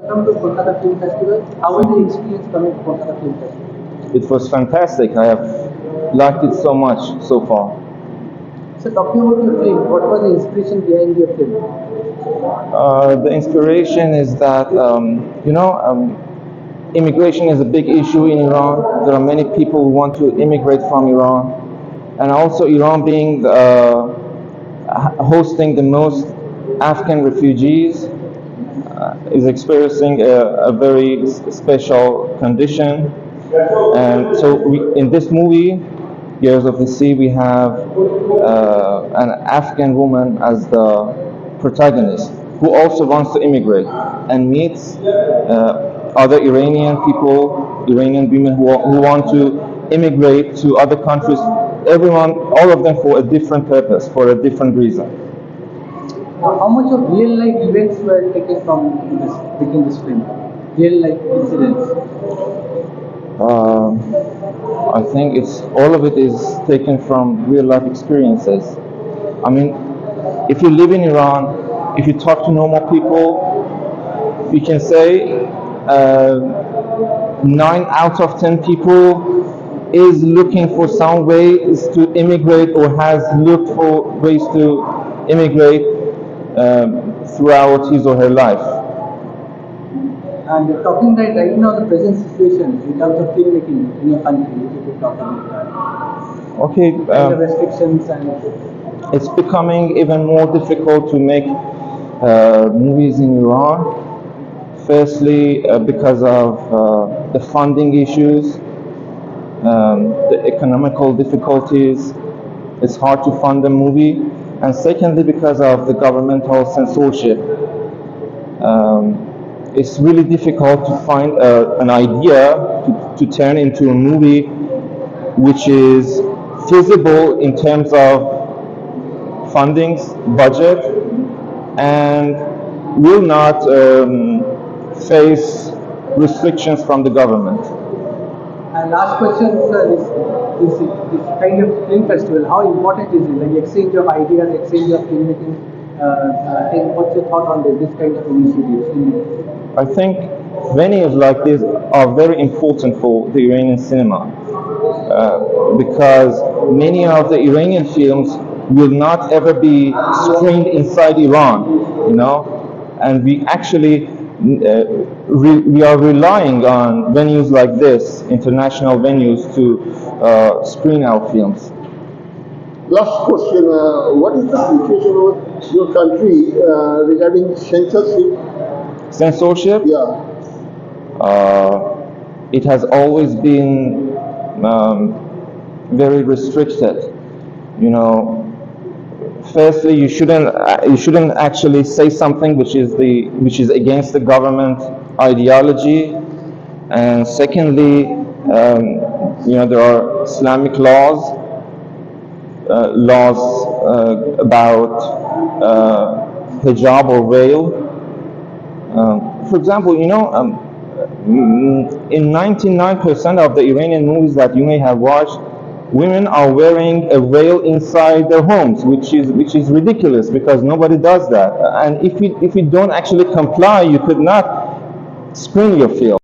Come to Kolkata Film Festival. How was the experience coming to Kolkata Film Festival? It was fantastic. I have liked it so much so far. So talking about your film, what was the inspiration behind your film? The inspiration is that, immigration is a big issue in Iran. There are many people who want to immigrate from Iran. And also Iran being hosting the most Afghan refugees is experiencing a very special condition. And so in this movie, Years of the Sea, we have an Afghan woman as the protagonist who also wants to immigrate and meets other Iranian people, Iranian women who want to immigrate to other countries. Everyone, all of them for a different purpose, for a different reason. How much of real life events were taken from this making this film? Real life incidents. I think it's all of it is taken from real life experiences. I mean, if you live in Iran, if you talk to normal people, you can say 9 out of 10 people is looking for some ways to immigrate or has looked for ways to immigrate throughout his or her life. And talking right now, the present situation in terms of filmmaking in your country, if you could talk about that. Okay, The restrictions and it's becoming even more difficult to make movies in Iran. Firstly, because of the funding issues, the economical difficulties, it's hard to fund a movie. And secondly, because of the governmental censorship. It's really difficult to find an idea to turn into a movie which is feasible in terms of fundings, budget, and will not face restrictions from the government. And last question, sir, this kind of film festival, how important is it? Like exchange of ideas, exchange of filmmaking. What's your thought on this kind of initiatives? I think venues like this are very important for the Iranian cinema because many of the Iranian films will not ever be screened inside Iran, and we actually we are relying on venues like this, international venues, to screen our films. Last question, what is the situation of your country regarding censorship? Censorship? Yeah. It has always been very restricted. Firstly, you shouldn't actually say something which is against the government ideology, and secondly, there are Islamic laws about hijab or veil. For example, in 99% of the Iranian movies that you may have watched, women are wearing a veil inside their homes, which is ridiculous because nobody does that. And if you don't actually comply, you could not screen your film.